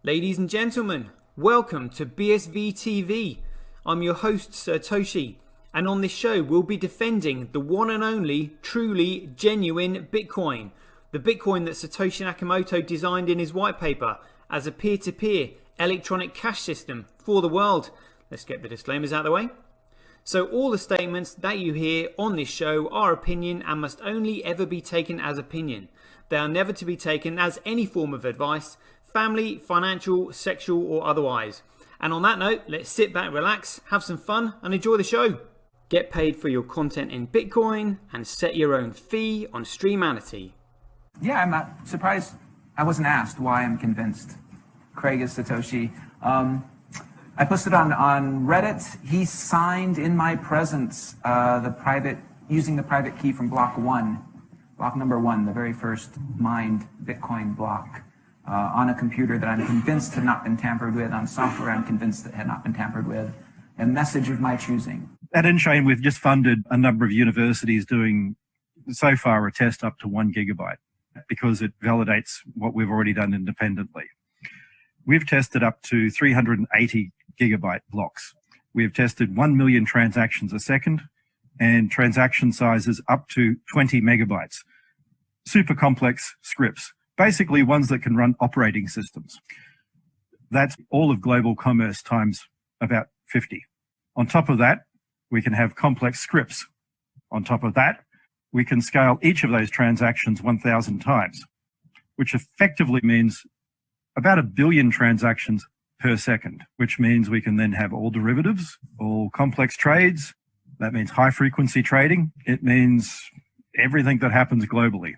Ladies and gentlemen, welcome to BSV TV. I'm your host Satoshi, and on this show we'll be defending the one and only, truly genuine Bitcoin. The Bitcoin that Satoshi Nakamoto designed in his white paper as a peer-to-peer electronic cash system for the world. Let's get the disclaimers out of the way. So all the statements that you hear on this show are opinion and must only ever be taken as opinion. They are never to be taken as any form of advice, family, financial, sexual or otherwise. And on that note, let's sit back, relax, have some fun and enjoy the show. Get paid for your content in Bitcoin and set your own fee on Streamanity. Yeah, I'm not surprised I wasn't asked why I'm convinced Craig is Satoshi. I posted on Reddit. He signed in my presence using the private key from block number one, the very first mined Bitcoin block. On a computer that I'm convinced had not been tampered with, on software I'm convinced that had not been tampered with, a message of my choosing. At Enchain, we've just funded a number of universities doing, so far, a test up to 1 gigabyte because it validates what we've already done independently. We've tested up to 380 gigabyte blocks. We've tested 1 million transactions a second and transaction sizes up to 20 megabytes. Super complex scripts. Basically ones that can run operating systems. That's all of global commerce times about 50. On top of that, we can have complex scripts. On top of that, we can scale each of those transactions 1,000 times, which effectively means about 1 billion transactions per second, which means we can then have all derivatives, all complex trades. That means high frequency trading. It means everything that happens globally.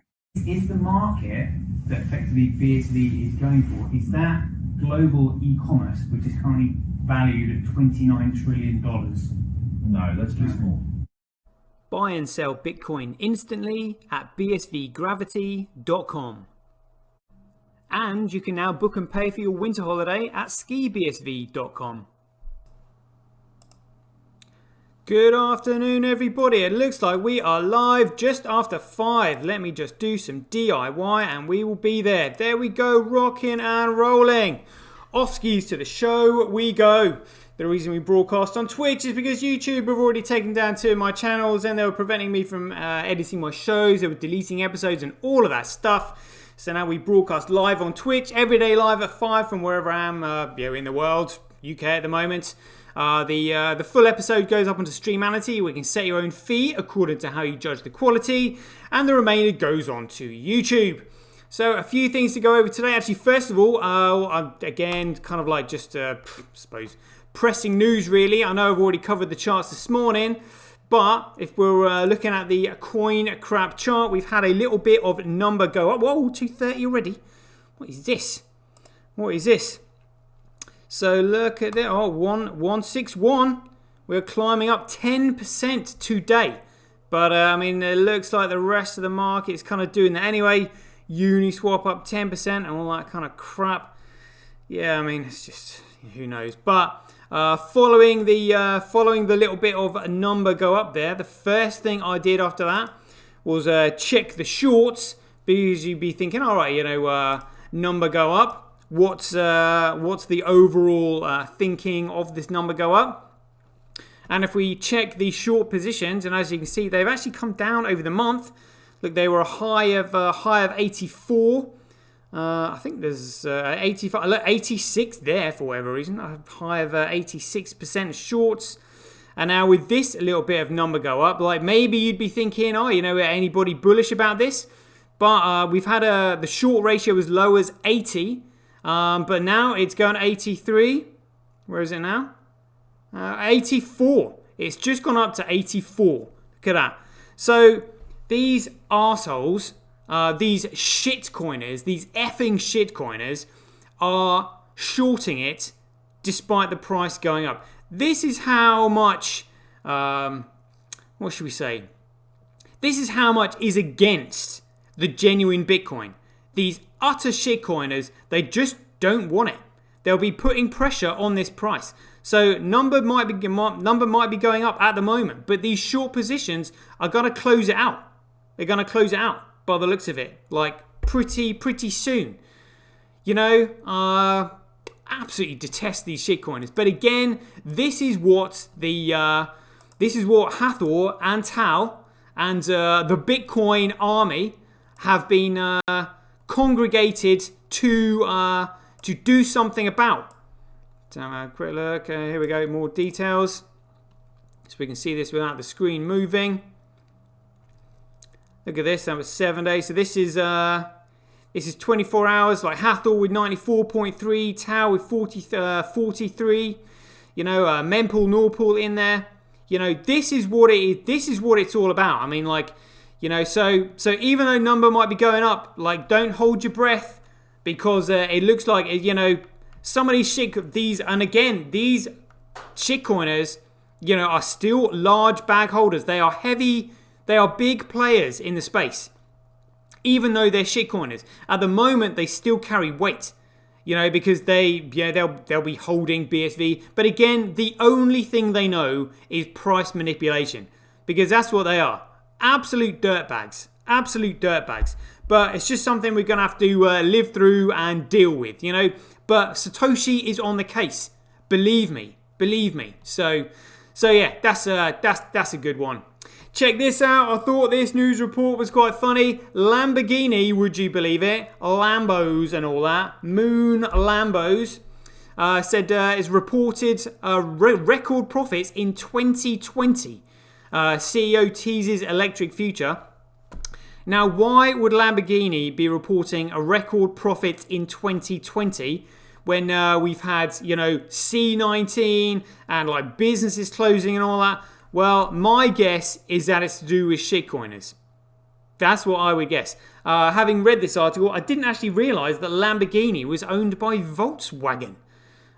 Is the market that effectively BSV is going for, is that global e-commerce, which is currently valued at $29 trillion? No, that's too small. Buy and sell Bitcoin instantly at bsvgravity.com. And you can now book and pay for your winter holiday at skibsv.com. Good afternoon everybody, it looks like we are live just after 5. Let me just do some DIY and we will be there. There we go, rocking and rolling. Off skis to the show we go. The reason we broadcast on Twitch is because YouTube have already taken down 2 of my channels and they were preventing me from editing my shows. They were deleting episodes and all of that stuff. So now we broadcast live on Twitch, every day live at 5 from wherever I am in the world, UK at the moment. The full episode goes up onto Streamanity. We can set your own fee according to how you judge the quality, and the remainder goes on to YouTube. So a few things to go over today. Actually, first of all, again, kind of like just, I suppose, pressing news really. I know I've already covered the charts this morning, but if we're looking at the coin crap chart, we've had a little bit of number go up. Whoa, 230 already. What is this? What is this? So look at that, 161. We're climbing up 10% today. But I mean, it looks like the rest of the market is kind of doing that anyway. Uniswap up 10% and all that kind of crap. Yeah, I mean, it's just, who knows. But following the little bit of number go up there, the first thing I did after that was check the shorts. Because you'd be thinking, all right, number go up. What's the overall thinking of this number go up? And if we check the short positions, and as you can see, they've actually come down over the month. Look, they were a high of 84. I think there's 85, 86 there for whatever reason. A high of 86% shorts. And now with this little bit of number go up, like maybe you'd be thinking, anybody bullish about this? But we've had the short ratio as low as 80. But now it's going 83. Where is it now? 84. It's just gone up to 84. Look at that. So these arseholes, these shitcoiners, these effing shitcoiners are shorting it despite the price going up. This is how much, what should we say? This is how much is against the genuine Bitcoin. These utter shitcoiners, they just don't want it. They'll be putting pressure on this price. So number might be going up at the moment, but these short positions are going to close it out. They're going to close it out by the looks of it, like pretty soon. You know, absolutely detest these shitcoiners. But again, this is what Hathor and Tal and the Bitcoin army have been congregated to do something about. So a quick look. Here we go. More details, so we can see this without the screen moving. Look at this. That was 7 days. So this is 24 hours. Like Hathor with 94.3, Tau with 43. You know, Mempool, Norpool in there. You know, this is what it is. This is what it's all about. I mean, like, you know, so even though number might be going up, like, don't hold your breath, because it looks like, you know, some of these these shitcoiners, you know, are still large bag holders. They are heavy. They are big players in the space, even though they're shitcoiners. At the moment, they still carry weight, you know, because they'll be holding BSV. But again, the only thing they know is price manipulation, because that's what they are. Absolute dirtbags. Absolute dirtbags. But it's just something we're going to have to live through and deal with, you know. But Satoshi is on the case. Believe me. Believe me. So yeah, that's a good one. Check this out. I thought this news report was quite funny. Lamborghini, would you believe it? Lambos and all that. Moon Lambos. Said is reported record profits in 2020. CEO teases electric future. Now, why would Lamborghini be reporting a record profit in 2020 when we've had, you know, C19 and like businesses closing and all that? Well, my guess is that it's to do with shitcoiners. That's what I would guess. Having read this article, I didn't actually realise that Lamborghini was owned by Volkswagen,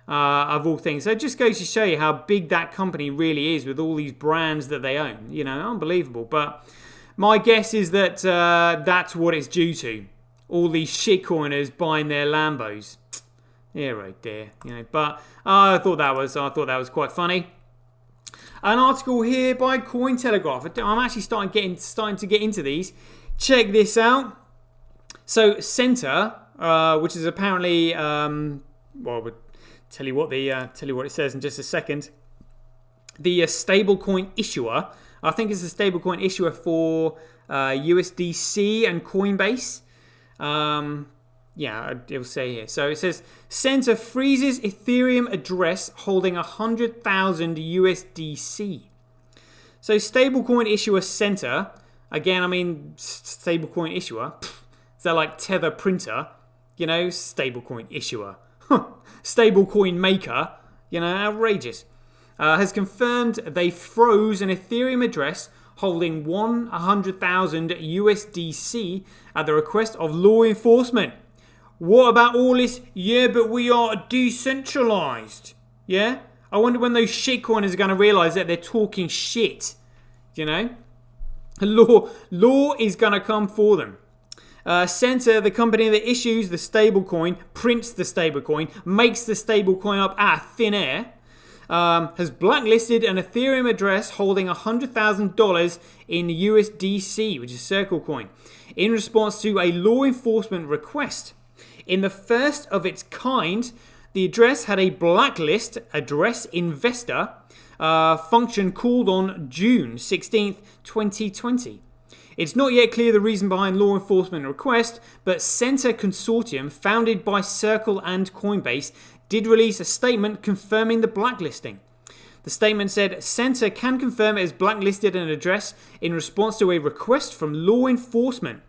of all things. So it just goes to show you how big that company really is with all these brands that they own. You know, unbelievable. But my guess is that that's what it's due to. All these shitcoiners buying their Lambos. Yeah, right there. You know, but I thought that was quite funny. An article here by Cointelegraph. I'm actually starting to get into these. Check this out. So Center, which is apparently, well, we'll tell you what it says in just a second. The stablecoin issuer. I think it's a stablecoin issuer for USDC and Coinbase. Yeah, it will say here. So it says, Center freezes Ethereum address holding 100,000 USDC. So stablecoin issuer Center, again, I mean, stablecoin issuer, is that like Tether printer? You know, stablecoin issuer. Stablecoin maker, you know, outrageous. Has confirmed they froze an Ethereum address holding 100,000 USDC at the request of law enforcement. What about all this? Yeah, but we are decentralized. Yeah? I wonder when those shitcoiners are going to realize that they're talking shit. You know? Law is going to come for them. Center, the company that issues the stablecoin, prints the stablecoin, makes the stablecoin up out of thin air, has blacklisted an Ethereum address holding $100,000 in USDC, which is Circle Coin, in response to a law enforcement request. In the first of its kind, the address had a blacklist address investor function called on June 16th, 2020. It's not yet clear the reason behind law enforcement request, but Center Consortium, founded by Circle and Coinbase, did release a statement confirming the blacklisting. The statement said, Center can confirm it has blacklisted an address in response to a request from law enforcement.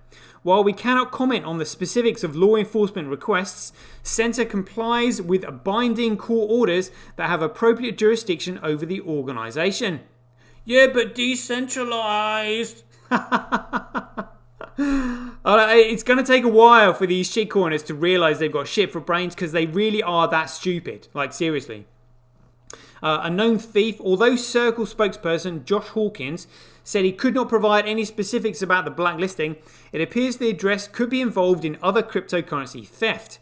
While we cannot comment on the specifics of law enforcement requests, Center complies with binding court orders that have appropriate jurisdiction over the organization. Yeah, but decentralized. It's going to take a while for these shitcoiners to realize they've got shit for brains, because they really are that stupid. Like, seriously. A known thief, although Circle spokesperson Josh Hawkins said he could not provide any specifics about the blacklisting, it appears the address could be involved in other cryptocurrency theft.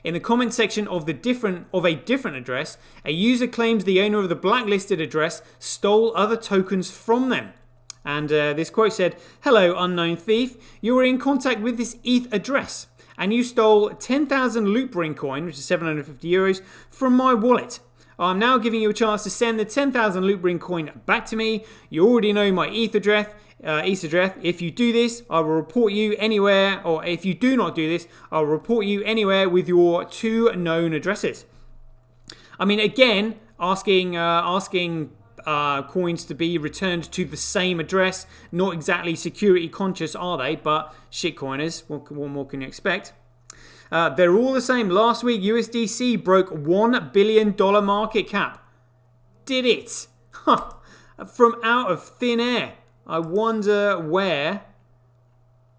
In the comment section of a different address, a user claims the owner of the blacklisted address stole other tokens from them. And this quote said, "Hello, unknown thief. You were in contact with this ETH address. and you stole 10,000 loop ring coin, which is 750 euros, from my wallet. I'm now giving you a chance to send the 10,000 loop ring coin back to me. You already know my ETH address. If you do this, I will report you anywhere, or if you do not do this, I'll report you anywhere with your 2 known addresses. I mean, again, asking coins to be returned to the same address, not exactly security conscious, are they? But shitcoiners, what more can you expect? They're all the same. Last week, USDC broke $1 billion market cap. Did it? Huh. From out of thin air. I wonder where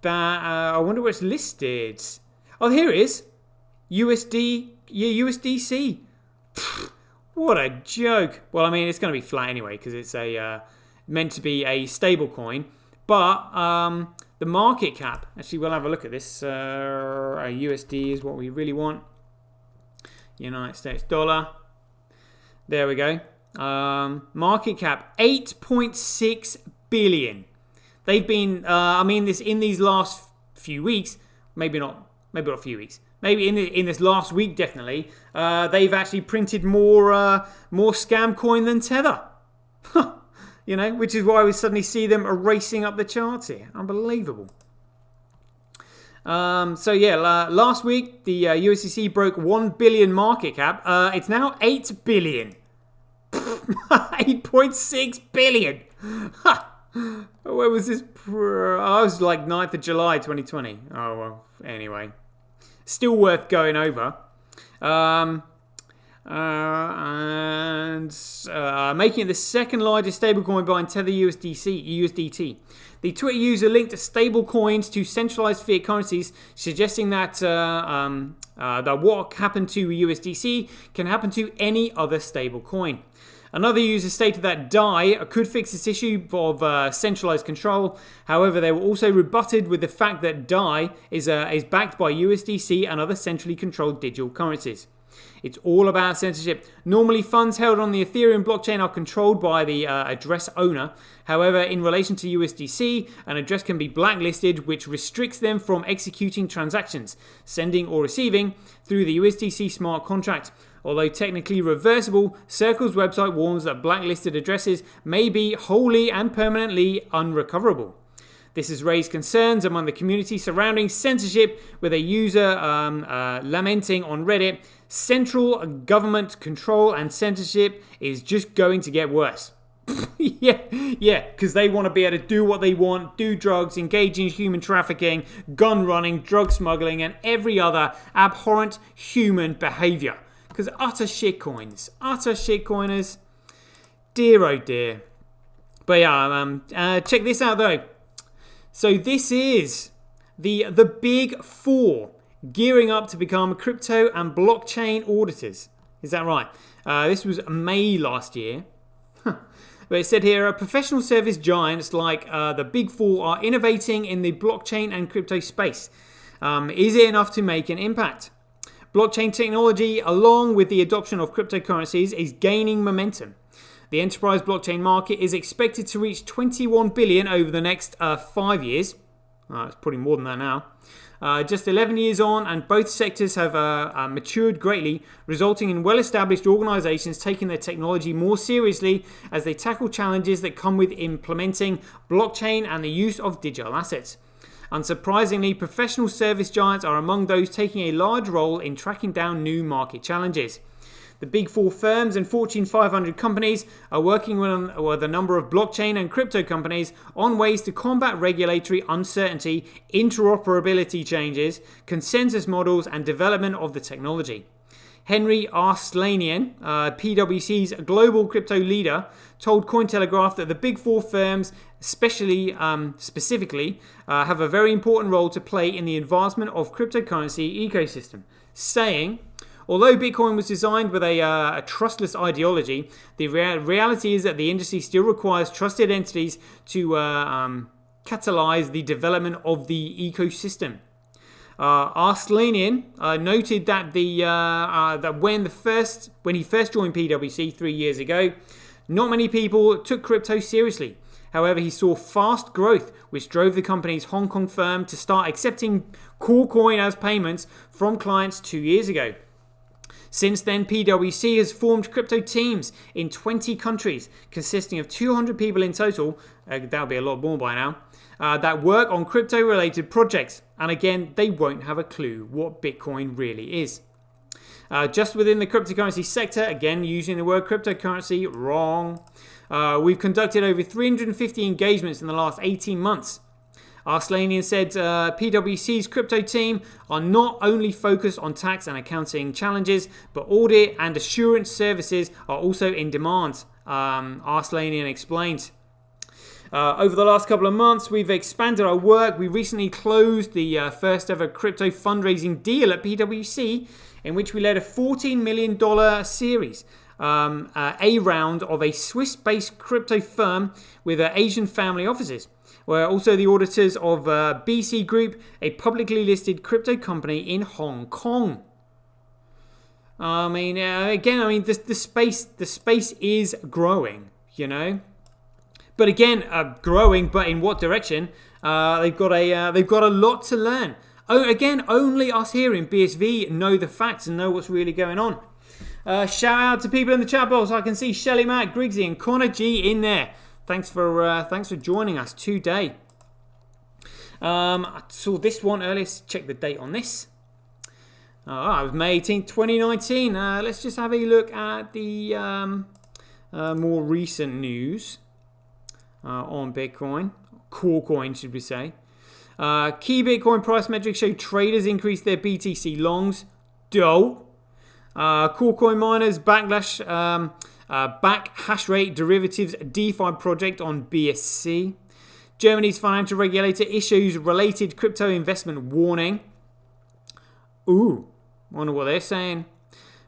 that. I wonder where it's listed. Oh, here it is. USDC. What a joke. Well, I mean, it's going to be flat anyway because it's meant to be a stable coin. But the market cap. Actually, we'll have a look at this. USD is what we really want. United States dollar. There we go. Market cap 8.6 billion. They've been, in these last few weeks, maybe not a few weeks, maybe in this last week definitely, they've actually printed more scam coin than Tether. Which is why we suddenly see them racing up the charts here. Unbelievable. Last week the USDC broke 1 billion market cap. It's now 8 billion. 8.6 billion. Where was this? I was like 9th of July 2020. Oh, well, anyway. Still worth going over. Making it the second largest stablecoin behind Tether USDT. The Twitter user linked stablecoins to centralized fiat currencies, suggesting that what happened to USDC can happen to any other stablecoin. Another user stated that DAI could fix this issue of centralized control. However, they were also rebutted with the fact that DAI is backed by USDC and other centrally controlled digital currencies. It's all about censorship. Normally, funds held on the Ethereum blockchain are controlled by the address owner. However, in relation to USDC, an address can be blacklisted, which restricts them from executing transactions, sending or receiving through the USDC smart contract. Although technically reversible, Circle's website warns that blacklisted addresses may be wholly and permanently unrecoverable. This has raised concerns among the community surrounding censorship, with a user lamenting on Reddit, "Central government control and censorship is just going to get worse." yeah, because they want to be able to do what they want, do drugs, engage in human trafficking, gun running, drug smuggling, and every other abhorrent human behavior. Because utter shitcoiners, dear oh dear. But yeah, check this out though. So this is the big four gearing up to become crypto and blockchain auditors. Is that right? This was May last year. But it said here, professional service giants like the big four are innovating in the blockchain and crypto space. Is it enough to make an impact? Blockchain technology, along with the adoption of cryptocurrencies, is gaining momentum. The enterprise blockchain market is expected to reach 21 billion over the next 5 years. It's probably more than that now. Just 11 years on, and both sectors have matured greatly, resulting in well-established organizations taking their technology more seriously as they tackle challenges that come with implementing blockchain and the use of digital assets. Unsurprisingly, professional service giants are among those taking a large role in tracking down new market challenges. The big four firms and Fortune 500 companies are working with a number of blockchain and crypto companies on ways to combat regulatory uncertainty, interoperability changes, consensus models, and development of the technology. Henry Arslanian, PwC's global crypto leader, told Cointelegraph that the big four firms specifically have a very important role to play in the advancement of cryptocurrency ecosystem, saying, although Bitcoin was designed with a trustless ideology, the reality is that the industry still requires trusted entities to catalyze the development of the ecosystem. Arslanian noted that when he first joined PwC 3 years ago, not many people took crypto seriously. However, he saw fast growth, which drove the company's Hong Kong firm to start accepting Coin as payments from clients 2 years ago. Since then, PwC has formed crypto teams in 20 countries, consisting of 200 people in total, that'll be a lot more by now, that work on crypto-related projects. And again, they won't have a clue what Bitcoin really is. Just within the cryptocurrency sector, again, using the word cryptocurrency, wrong. We've conducted over 350 engagements in the last 18 months. Arslanian said PwC's crypto team are not only focused on tax and accounting challenges, but audit and assurance services are also in demand, Arslanian explained. Over the last couple of months, we've expanded our work. We recently closed the first ever crypto fundraising deal at PwC, in which we led a $14 million series. A round of a Swiss-based crypto firm with Asian family offices. We're also the auditors of BC Group, a publicly listed crypto company in Hong Kong. The space is growing, you know. But again, growing, but in what direction? They've got a lot to learn. Oh, again, only us here in BSV know the facts and know what's really going on. Shout out to people in the chat box. I can see Shelly, Matt, Griggsy, and Connor G in there. Thanks for joining us today. I saw this one earlier. Let's check the date on this. It was May 18th, 2019. Let's just have a look at the more recent news on Bitcoin. Core coin, should we say. Key Bitcoin price metrics show traders increase their BTC longs. Dope. Core coin miners backlash. Back hash rate derivatives DeFi project on BSC. Germany's financial regulator issues related crypto investment warning. Ooh, wonder what they're saying.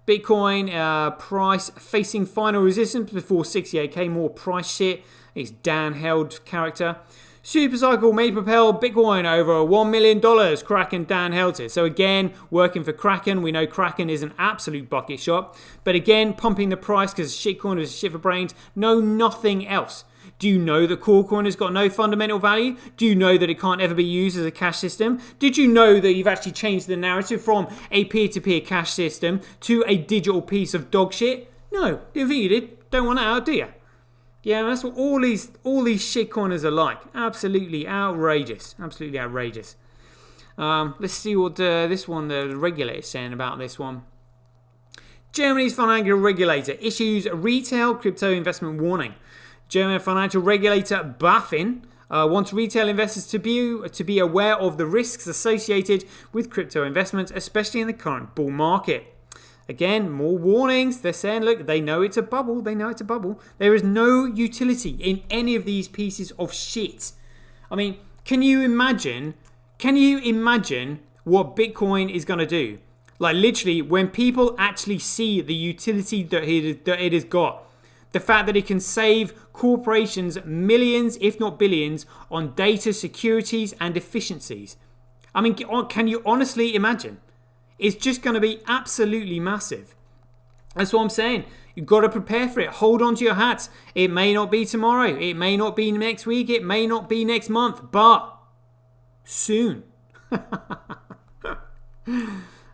Bitcoin price facing final resistance before 68k. More price shit. It's Dan Held character. Supercycle may propel Bitcoin over $1 million, Kraken Dan held it. So again, working for Kraken. We know Kraken is an absolute bucket shop. But again, pumping the price because shitcoin is shit for brains. No, nothing else. Do you know that Corecoin has got no fundamental value? Do you know that it can't ever be used as a cash system? Did you know that you've actually changed the narrative from a peer-to-peer cash system to a digital piece of dog shit? No, didn't think you did. Don't want it out, do you? Yeah, that's what all these shitcoiners are like. Absolutely outrageous. Absolutely outrageous. Let's see what the regulator is saying about this one. Germany's financial regulator issues retail crypto investment warning. German financial regulator BaFin wants retail investors to be aware of the risks associated with crypto investments, especially in the current bull market. Again, more warnings. They're saying, look, they know it's a bubble. They know it's a bubble. There is no utility in any of these pieces of shit. I mean, can you imagine what Bitcoin is going to do? Like, literally, when people actually see the utility that it has got, the fact that it can save corporations millions, if not billions, on data securities and efficiencies. I mean, can you honestly imagine? It's just going to be absolutely massive. That's what I'm saying. You've got to prepare for it. Hold on to your hats. It may not be tomorrow. It may not be next week. It may not be next month. But soon.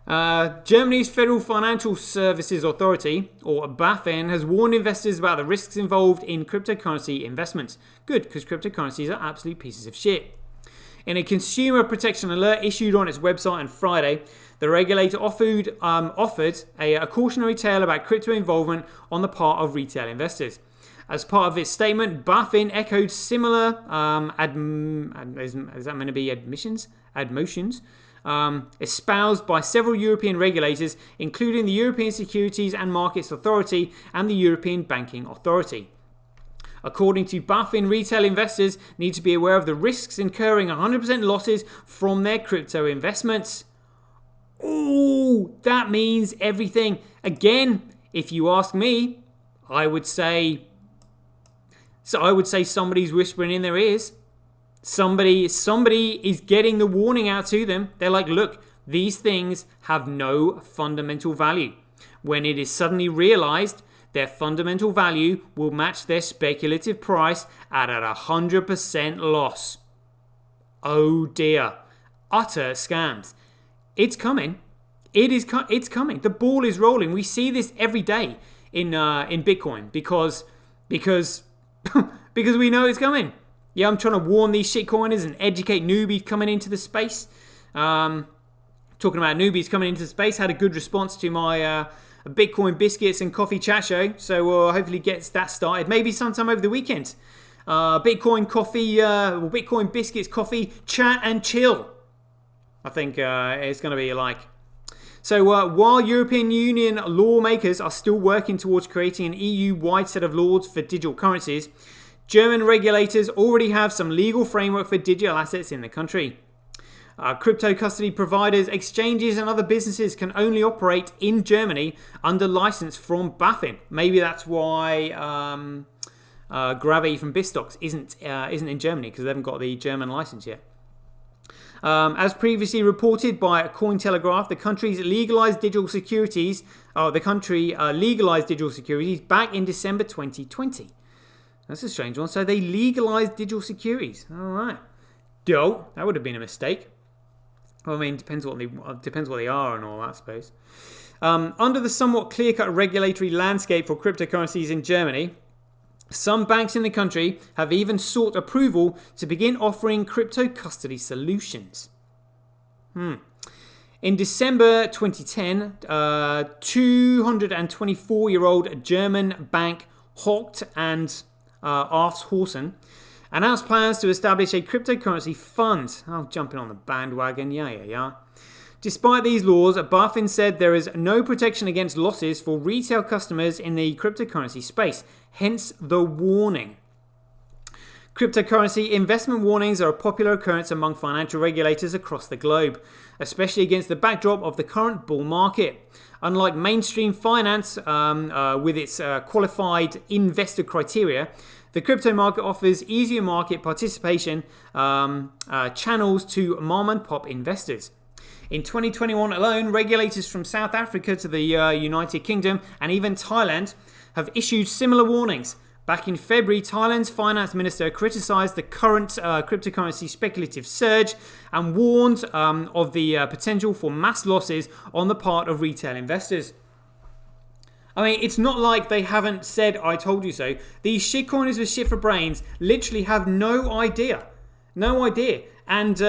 Germany's Federal Financial Services Authority, or BaFin, has warned investors about the risks involved in cryptocurrency investments. Good, because cryptocurrencies are absolute pieces of shit. In a consumer protection alert issued on its website on Friday, the regulator offered a cautionary tale about crypto involvement on the part of retail investors. As part of its statement, BaFin echoed similar is that meant to be admotions espoused by several European regulators, including the European Securities and Markets Authority and the European Banking Authority. According to BaFin, retail investors need to be aware of the risks incurring 100% losses from their crypto investments. Ooh, that means everything. Again, if you ask me, I would say somebody's whispering in their ears. Somebody is getting the warning out to them. They're like, look, these things have no fundamental value. When it is suddenly realized their fundamental value will match their speculative price at a 100% loss. Oh dear. Utter scams. It's coming. It's coming. The ball is rolling. We see this every day in Bitcoin because because we know it's coming. Yeah, I'm trying to warn these shitcoiners and educate newbies coming into the space. Talking about newbies coming into the space, had a good response to my Bitcoin biscuits and coffee chat show. So we'll hopefully get that started. Maybe sometime over the weekend. Bitcoin coffee, Bitcoin biscuits, coffee, chat and chill. I think it's going to be like. So while European Union lawmakers are still working towards creating an EU-wide set of laws for digital currencies, German regulators already have some legal framework for digital assets in the country. Crypto custody providers, exchanges and other businesses can only operate in Germany under license from BaFin. Maybe that's why Gravity from Bistox isn't in Germany, because they haven't got the German license yet. As previously reported by Cointelegraph, the country legalized digital securities back in December 2020. That's a strange one. So they legalized digital securities. All right. That would have been a mistake. Well, I mean, depends what they are and all that, I suppose. Under the somewhat clear-cut regulatory landscape for cryptocurrencies in Germany, some banks in the country have even sought approval to begin offering crypto custody solutions. In December 2010, 224-year-old German bank Hocht and Arfshausen announced plans to establish a cryptocurrency fund. Jumping on the bandwagon, yeah. Despite these laws, BaFin said there is no protection against losses for retail customers in the cryptocurrency space, hence the warning. Cryptocurrency investment warnings are a popular occurrence among financial regulators across the globe, especially against the backdrop of the current bull market. Unlike mainstream finance with its qualified investor criteria, the crypto market offers easier market participation channels to mom-and-pop investors. In 2021 alone, regulators from South Africa to the United Kingdom and even Thailand have issued similar warnings. Back in February, Thailand's finance minister criticised the current cryptocurrency speculative surge and warned of the potential for mass losses on the part of retail investors. I mean, it's not like they haven't said, I told you so. These shitcoiners with shit for brains literally have no idea. No idea. And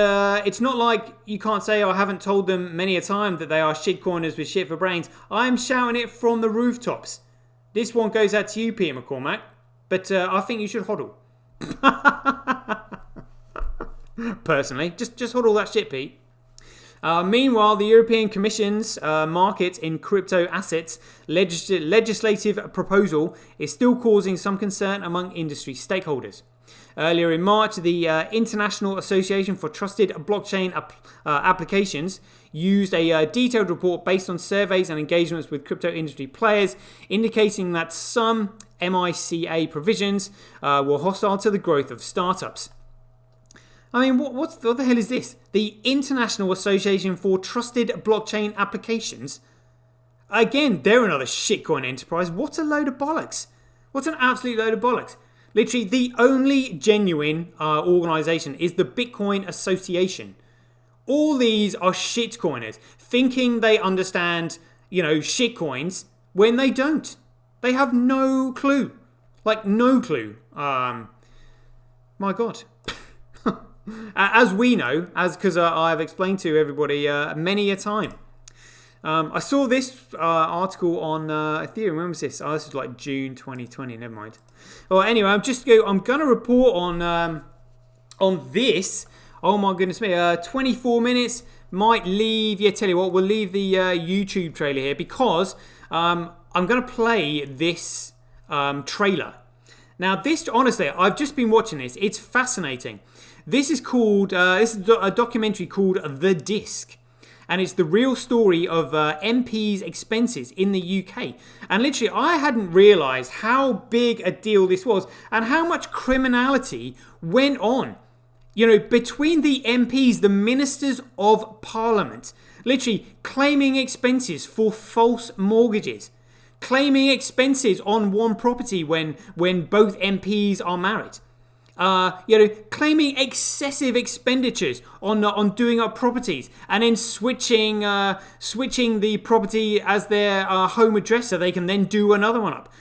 it's not like you can't say, I haven't told them many a time that they are shitcoiners with shit for brains. I am shouting it from the rooftops. This one goes out to you, Peter McCormack. But I think you should hodl. Personally. Just hodl that shit, Pete. Meanwhile, the European Commission's market in crypto assets legislative proposal is still causing some concern among industry stakeholders. Earlier in March, the International Association for Trusted Blockchain Applications used a detailed report based on surveys and engagements with crypto industry players, indicating that some MiCA provisions were hostile to the growth of startups. I mean, what the hell is this? The International Association for Trusted Blockchain Applications? Again, they're another shitcoin enterprise. What a load of bollocks. What an absolute load of bollocks. Literally, the only genuine organisation is the Bitcoin Association. All these are shitcoiners, thinking they understand, shitcoins, when they don't. They have no clue. Like, no clue. My God. As we know, because I've explained to everybody many a time. I saw this article on Ethereum. When was this? This was like June 2020. Never mind. Well, anyway, I'm going to report on this. Oh my goodness me! 24 minutes might leave. Yeah, tell you what, we'll leave the YouTube trailer here because I'm going to play this trailer. Now, this honestly, I've just been watching this. It's fascinating. This is called. This is a documentary called The Disc. And it's the real story of MPs' expenses in the UK. And literally, I hadn't realised how big a deal this was and how much criminality went on, between the MPs, the Ministers of Parliament, literally claiming expenses for false mortgages, claiming expenses on one property when both MPs are married. Claiming excessive expenditures on doing up properties, and then switching the property as their home address so they can then do another one up.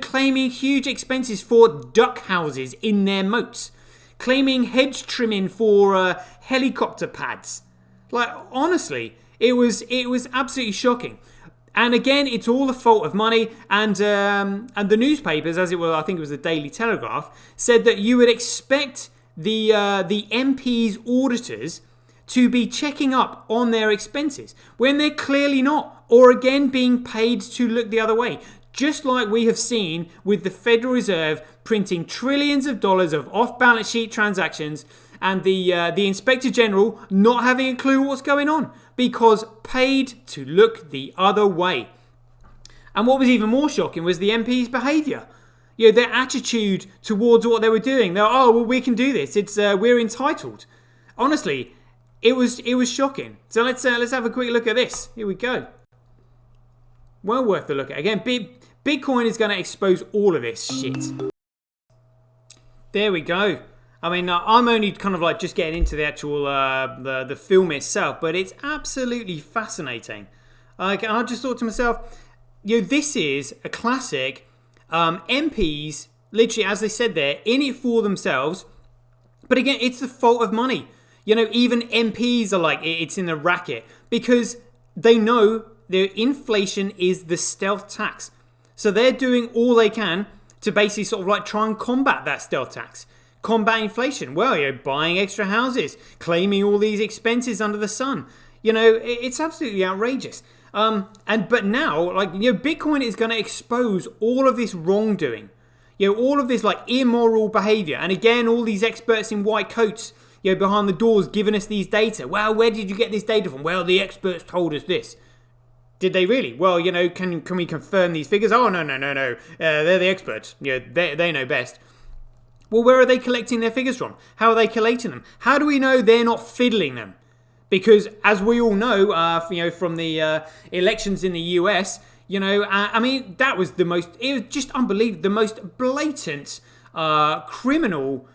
Claiming huge expenses for duck houses in their moats. Claiming hedge trimming for helicopter pads. Like, honestly, it was absolutely shocking. And again, it's all the fault of money. And the newspapers, as it were, I think it was the Daily Telegraph, said that you would expect the MP's auditors to be checking up on their expenses when they're clearly not, or again being paid to look the other way. Just like we have seen with the Federal Reserve printing trillions of dollars of off-balance sheet transactions, and the Inspector General not having a clue what's going on because paid to look the other way. And what was even more shocking was the MP's behaviour. Their attitude towards what they were doing. They're, oh, well, we can do this. It's we're entitled. Honestly, it was shocking. So let's have a quick look at this. Here we go. Well worth a look at. Again, Bitcoin is going to expose all of this shit. There we go. I mean, I'm only kind of like just getting into the actual the film itself, but it's absolutely fascinating. I just thought to myself, this is a classic. MPs, literally, as they said there, in it for themselves. But again, it's the fault of money. Even MPs are like, it's in the racket because they know their inflation is the stealth tax. So they're doing all they can to basically sort of like try and combat that stealth tax. Combat inflation. Well, buying extra houses, claiming all these expenses under the sun. It's absolutely outrageous. But now, Bitcoin is going to expose all of this wrongdoing. All of this like immoral behavior. And again, all these experts in white coats, behind the doors giving us these data. Well, where did you get this data from? Well, the experts told us this. Did they really? Well, can we confirm these figures? Oh, no. They're the experts. They know best. Well, where are they collecting their figures from? How are they collating them? How do we know they're not fiddling them? Because as we all know, from the elections in the US, I mean, that was it was just unbelievable. The most blatant criminal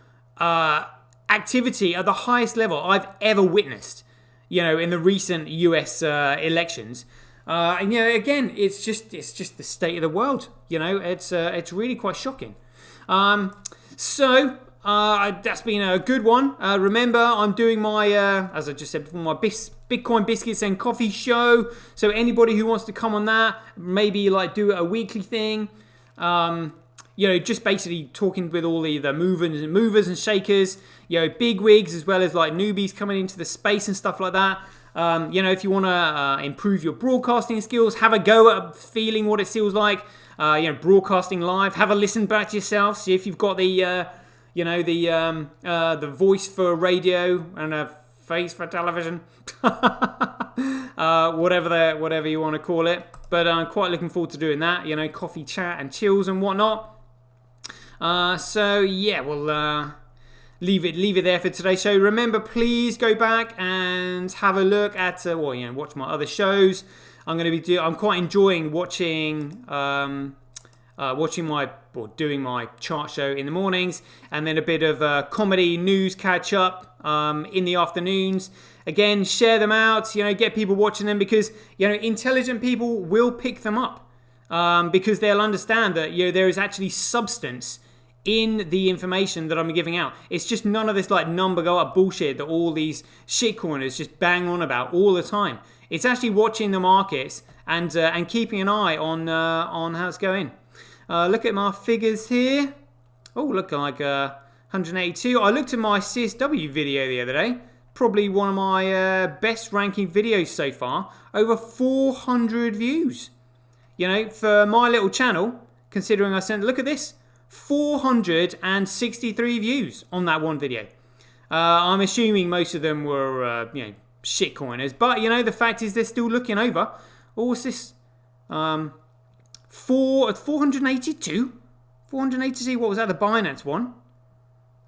activity at the highest level I've ever witnessed, in the recent US elections. Again, it's just the state of the world. It's really quite shocking. So that's been a good one. Remember, I'm doing my, as I just said before, my Bitcoin Biscuits and Coffee show. So anybody who wants to come on that, maybe like do a weekly thing. Just basically talking with all the movers and shakers. Big wigs as well as like newbies coming into the space and stuff like that. If you want to improve your broadcasting skills, have a go at feeling what it feels like. Broadcasting live. Have a listen back to yourself. See if you've got the voice for radio and a face for television. Whatever you want to call it. But I'm quite looking forward to doing that. Coffee chat and chills and whatnot. We'll leave it there for today's show. Remember, please go back and have a look at watch my other shows. I'm quite enjoying watching doing my chart show in the mornings, and then a bit of comedy news catch up in the afternoons. Again, share them out. Get people watching them because intelligent people will pick them up because they'll understand that there is actually substance in the information that I'm giving out. It's just none of this like number go up bullshit that all these shitcoiners just bang on about all the time. It's actually watching the markets and keeping an eye on how it's going. Look at my figures here. Oh, look like 182. I looked at my CSW video the other day. Probably one of my best ranking videos so far. Over 400 views. For my little channel, considering look at this. 463 views on that one video. I'm assuming most of them were, shitcoiners. But, the fact is they're still looking over. Oh, what's this? 482? 482, what was that? The Binance one.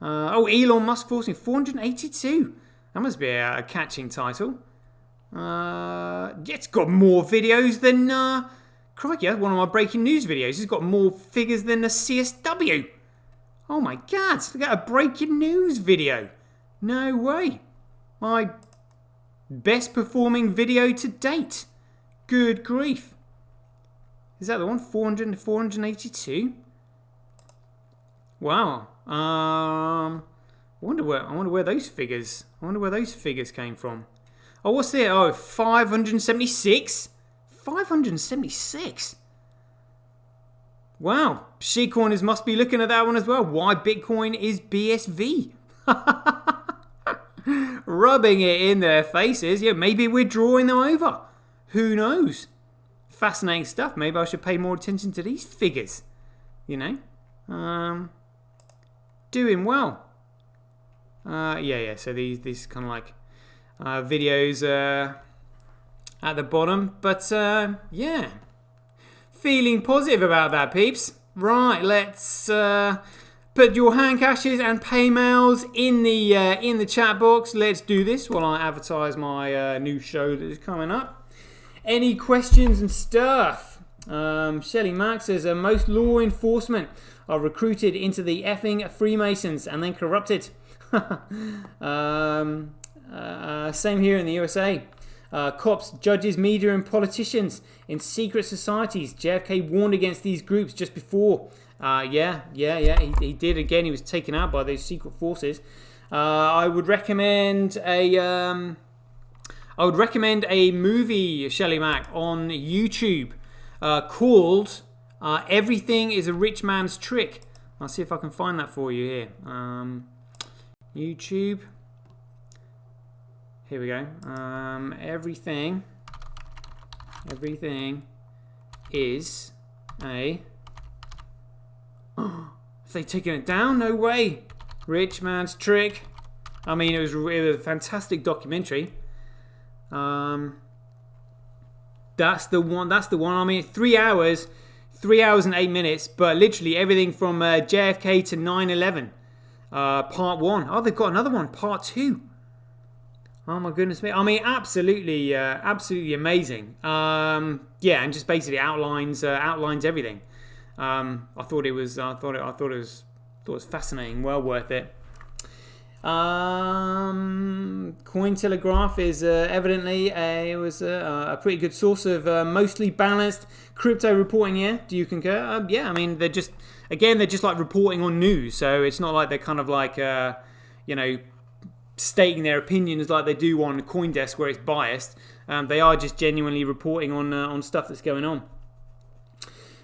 Elon Musk forcing 482. That must be a catching title. It's got more videos than crikey, that's one of my breaking news videos. It's got more figures than the CSW. Oh my God, look at a breaking news video. No way. My best performing video to date. Good grief. Is that the one? 482? Wow. I wonder where those figures came from. Oh, what's there? Oh, 576? 576? Wow. Shitcoiners must be looking at that one as well. Why Bitcoin is BSV. Rubbing it in their faces. Yeah, maybe we're drawing them over. Who knows? Fascinating stuff. Maybe I should pay more attention to these figures. You know? Doing well. Yeah. So these kind of like videos at the bottom. But yeah. Feeling positive about that, peeps. Right, let's put your hand caches and pay mails in the chat box. Let's do this while I advertise my new show that is coming up. Any questions and stuff? Shelly Max says most law enforcement are recruited into the effing Freemasons and then corrupted. Same here in the USA. Cops, judges, media and politicians in secret societies. JFK warned against these groups just before. Yeah. He did again. He was taken out by those secret forces. I would recommend a movie, Shelly Mac, on YouTube called "Everything Is a Rich Man's Trick." I'll see if I can find that for you here. YouTube. Here we go. Everything is a... Have they taken it down? No way. Rich Man's Trick. I mean, it was a fantastic documentary. That's the one. I mean, 3 hours and 8 minutes, but literally everything from JFK to 9/11. Part 1. Oh, they've got another one. Part 2. Oh my goodness me! I mean, absolutely amazing. Yeah, and just basically outlines everything. I thought it was fascinating. Well worth it. Cointelegraph is evidently a pretty good source of mostly balanced crypto reporting. Yeah, do you concur? Yeah, I mean they're just like reporting on news, so it's not like they're kind of like stating their opinions like they do on CoinDesk where it's biased. They are just genuinely reporting on stuff that's going on.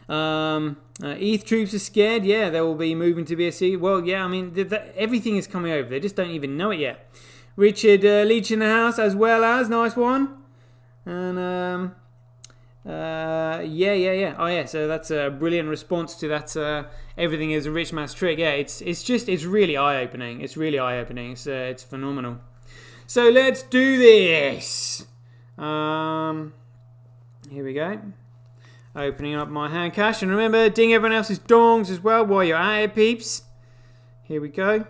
ETH troops are scared. Yeah, they will be moving to BSC. Well, yeah, I mean, everything is coming over. They just don't even know it yet. Richard Leach in the house as well as, nice one. And, yeah. Oh, yeah, so that's a brilliant response to that. Everything is a rich man's trick. Yeah, it's really eye-opening. It's really eye-opening. It's phenomenal. So let's do this. Here we go. Opening up my hand cache. And remember, ding everyone else's dongs as well while you're at it, peeps. Here we go.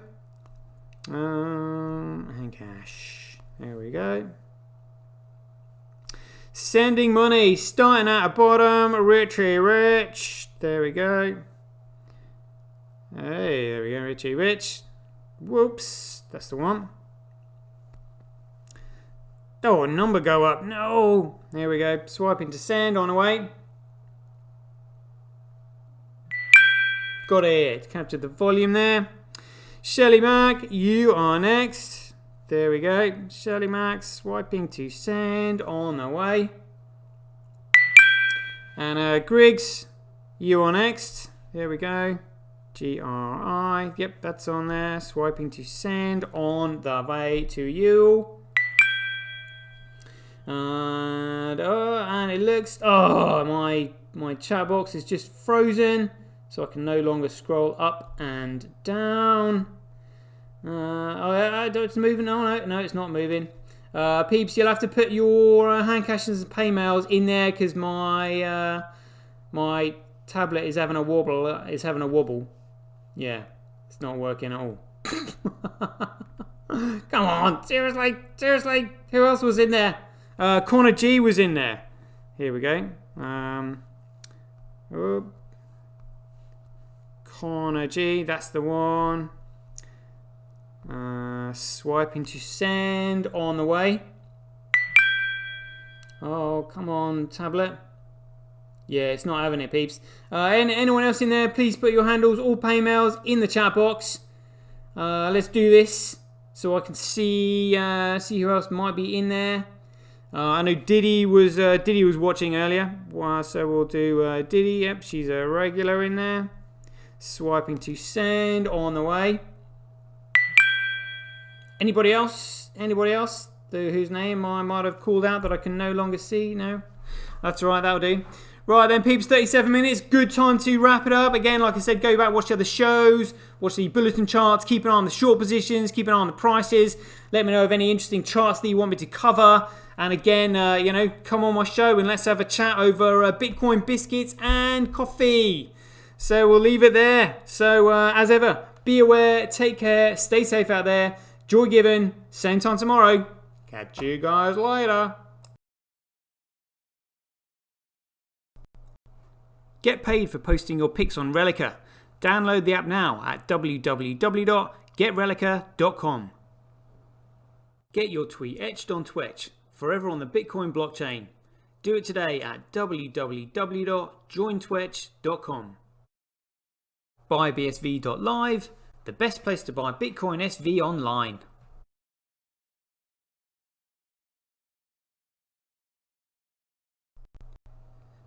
Hand cache. There we go. Sending money. Starting at the bottom. Richie Rich. There we go. Hey, there we go. Richie Rich. Whoops. That's the one. Oh, a number go up. No. There we go. Swiping to send on the way. Got it. Captured the volume there. Shelly Mac, you are next. There we go. Shelly Mac, swiping to send on the way. And Griggs, you are next. There we go. GRI. Yep, that's on there. Swiping to send on the way to you. And it looks... Oh, my chat box is just frozen. So I can no longer scroll up and down. It's moving. Oh, no, it's not moving. Peeps, you'll have to put your hand caches and pay mails in there because my tablet is having a wobble. Yeah, it's not working at all. Come on, seriously. Who else was in there? Connor G was in there. Here we go. Oh. Connor G, that's the one. Swiping to send on the way. Oh, come on, tablet. Yeah, it's not having it, peeps. Anyone else in there, please put your handles or pay mails in the chat box. Let's do this so I can see who else might be in there. I know Diddy was watching earlier, so we'll do Diddy. Yep, she's a regular in there. Swiping to send on the way. Anybody else? Anybody else whose name I might have called out that I can no longer see? No? That's all right, that'll do. Right then, peeps, 37 minutes. Good time to wrap it up. Again, like I said, go back, watch the other shows, watch the bulletin charts, keep an eye on the short positions, keep an eye on the prices. Let me know of any interesting charts that you want me to cover. And again, come on my show and let's have a chat over Bitcoin, biscuits and coffee. So we'll leave it there. So as ever, be aware, take care, stay safe out there. Joy given. Same time tomorrow. Catch you guys later. Get paid for posting your pics on Relica. Download the app now at www.getrelica.com. Get your tweet etched on Twitch, forever on the Bitcoin blockchain. Do it today at www.jointwitch.com. Buy BSV.live, the best place to buy Bitcoin SV online.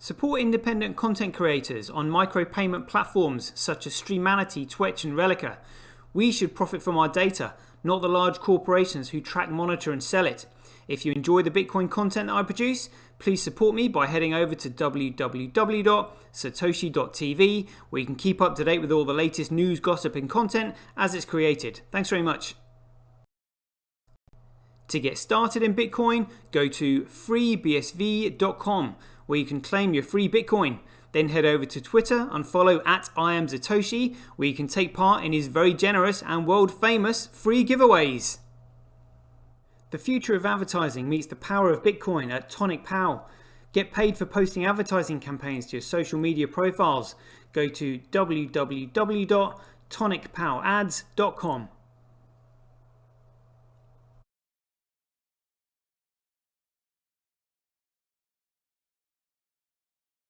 Support independent content creators on micropayment platforms such as Streamanity, Twitch and Relica. We should profit from our data, not the large corporations who track, monitor and sell it. If you enjoy the Bitcoin content that I produce, please support me by heading over to www.satoshi.tv, where you can keep up to date with all the latest news, gossip and content as it's created. Thanks very much. To get started in Bitcoin, go to freebsv.com, where you can claim your free Bitcoin. Then head over to Twitter and follow @IamSatoshi, where you can take part in his very generous and world famous free giveaways. The future of advertising meets the power of Bitcoin at Tonic Pow. Get paid for posting advertising campaigns to your social media profiles. Go to www.tonicpowads.com.